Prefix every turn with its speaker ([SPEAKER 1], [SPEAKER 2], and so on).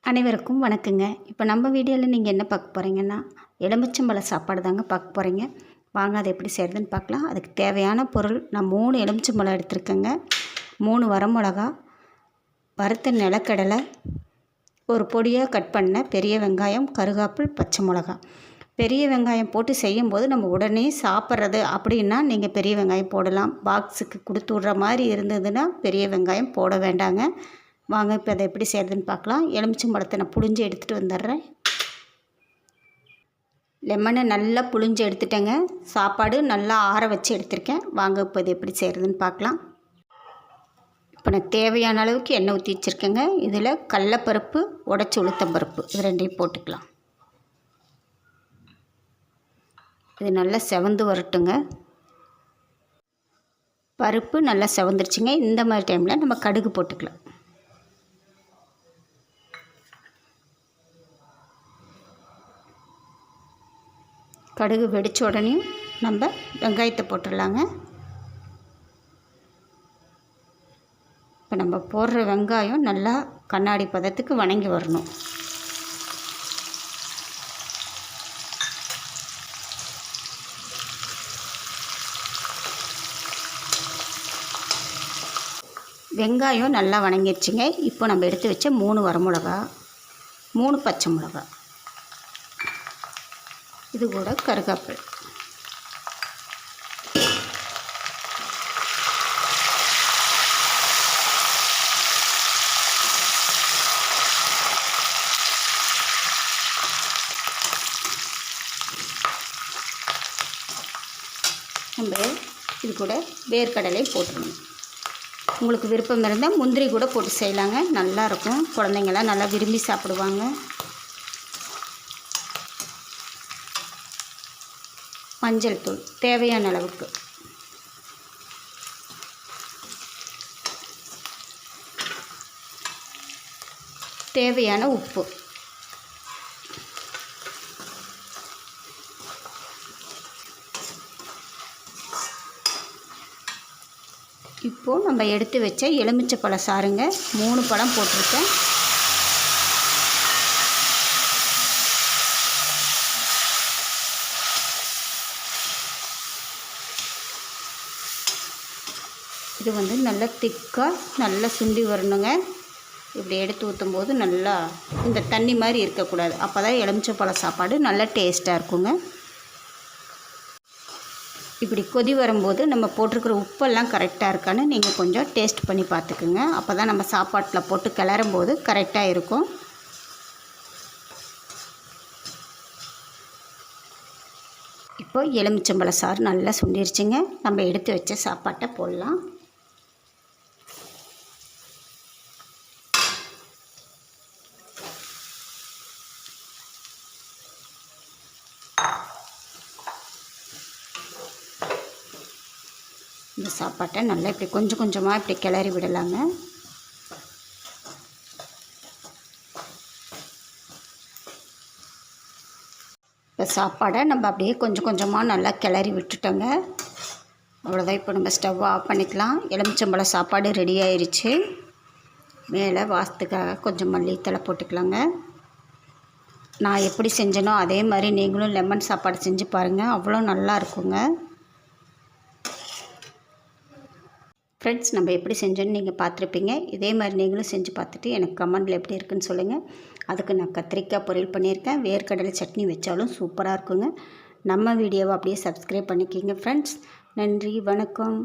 [SPEAKER 1] அனைவருக்கும் வணக்கங்க. இப்போ நம்ம வீடியோவில் நீங்கள் என்ன பார்க்க போகிறீங்கன்னா, எலுமிச்சம்பழ சாப்பாடு தாங்க பார்க்க போகிறீங்க. வாங்க அதை எப்படி செய்கிறதுன்னு பார்க்கலாம். அதுக்கு தேவையான பொருள், நான் 3 எலுமிச்சம்பழம் எடுத்துருக்கேங்க, 3 வரமிளகா, வறுத்த நிலக்கடலை, ஒரு பொடியாக கட் பண்ண பெரிய வெங்காயம், கருகாப்பில், பச்சை மிளகா. பெரிய வெங்காயம் போட்டு செய்யும்போது நம்ம உடனே சாப்பிட்றது அப்படின்னா நீங்கள் பெரிய வெங்காயம் போடலாம். பாக்ஸுக்கு கொடுத்து விட்ற மாதிரி இருந்ததுன்னா பெரிய வெங்காயம் போட வேண்டாங்க. வாங்க இப்போ அதை எப்படி செய்கிறதுன்னு பார்க்கலாம். எலுமிச்சம்பழத்தை நான் புழிஞ்சு எடுத்துகிட்டு வந்துடுறேன். லெமனை நல்லா புழிஞ்சு எடுத்துட்டேங்க. சாப்பாடு நல்லா ஆற வச்சு எடுத்திருக்கேன். வாங்க இப்போ இது எப்படி செய்கிறதுன்னு பார்க்கலாம். இப்போ நான் தேவையான அளவுக்கு எண்ணெய் ஊற்றி வச்சுருக்கேங்க. இதில் கடலைப்பருப்பு, உடச்சி உளுத்தம்பருப்பு இது ரெண்டையும் போட்டுக்கலாம். இது நல்லா செவந்து வரட்டுங்க. பருப்பு நல்லா செவந்துருச்சுங்க. இந்த மாதிரி டைமில் நம்ம கடுகு போட்டுக்கலாம். கடுகு வெடித்த உடனே நம்ம வெங்காயத்தை போட்டுடலாங்க. இப்போ நம்ம போடுற வெங்காயம் நல்லா கண்ணாடி பதத்துக்கு வணங்கி வரணும். வெங்காயம் நல்லா வணங்கிடுச்சுங்க. இப்போ நம்ம எடுத்து வச்ச 3 வரமிளகா, 3 பச்சை மிளகா, இது கூட கருகாப்பில், நம்ம இது கூட வேர்க்கடலை போட்டுடணும். உங்களுக்கு விருப்பம் இருந்தால் முந்திரி கூட போட்டு செய்யலாங்க, நல்லாயிருக்கும். குழந்தைங்களாம் நல்லா விரும்பி சாப்பிடுவாங்க. மஞ்சள் தூள் தேவையான அளவுக்கு, தேவையான உப்பு, இப்போது நம்ம எடுத்து வச்ச எலுமிச்சை சாறுங்க, 3 பழம் போட்டிருக்கேன். இது வந்து நல்லா திக்காக நல்லா சுண்டி வரணுங்க. இப்படி எடுத்து ஊற்றும் போது நல்லா இந்த தண்ணி மாதிரி இருக்கக்கூடாது. அப்போ தான் எலுமிச்சம்பழ சாப்பாடு நல்லா டேஸ்ட்டாக இருக்குங்க. இப்படி கொதி வரும்போது நம்ம போட்டிருக்கிற உப்பெல்லாம் கரெக்டாக இருக்கான்னு நீங்கள் கொஞ்சம் டேஸ்ட் பண்ணி பார்த்துக்குங்க. அப்போ தான் நம்ம சாப்பாட்டில் போட்டு கிளறும் போது கரெக்டாக இருக்கும். இப்போ எலுமிச்சம்பழ சாறு நல்லா சுண்டிருச்சுங்க. நம்ம எடுத்து வச்ச சாப்பாட்டை போடலாம். இந்த சாப்பாட்டை நல்லா இப்படி கொஞ்சம் கொஞ்சமாக இப்படி கிளறி விடலாங்க. இப்போ சாப்பாடை நம்ம அப்படியே கொஞ்சம் கொஞ்சமாக நல்லா கிளறி விட்டுட்டோங்க. அவ்வளோதான். இப்போ நம்ம ஸ்டவ் ஆஃப் பண்ணிக்கலாம். எலுமிச்சம்பழ சாப்பாடு ரெடி ஆயிடுச்சு. மேலே வாசத்துக்காக கொஞ்சம் மல்லித்தழை போட்டுக்கலாங்க. நான் எப்படி செஞ்சேனோ அதே மாதிரி நீங்களும் லெமன் சாப்பாடு செஞ்சு பாருங்கள், அவ்வளோ நல்லா இருக்குங்க. ஃப்ரெண்ட்ஸ், நம்ம எப்படி செஞ்சோன்னு நீங்கள் பார்த்துருப்பீங்க. இதே மாதிரி நீங்களும் செஞ்சு பார்த்துட்டு எனக்கு கமெண்டில் எப்படி இருக்குன்னு சொல்லுங்கள். அதுக்கு நான் கத்திரிக்காய் பொரியல் பண்ணியிருக்கேன். வேர்க்கடலை சட்னி வச்சாலும் சூப்பராக இருக்குங்க. நம்ம வீடியோவை அப்படியே சப்ஸ்கிரைப் பண்ணிக்கிங்க ஃப்ரெண்ட்ஸ். நன்றி, வணக்கம்.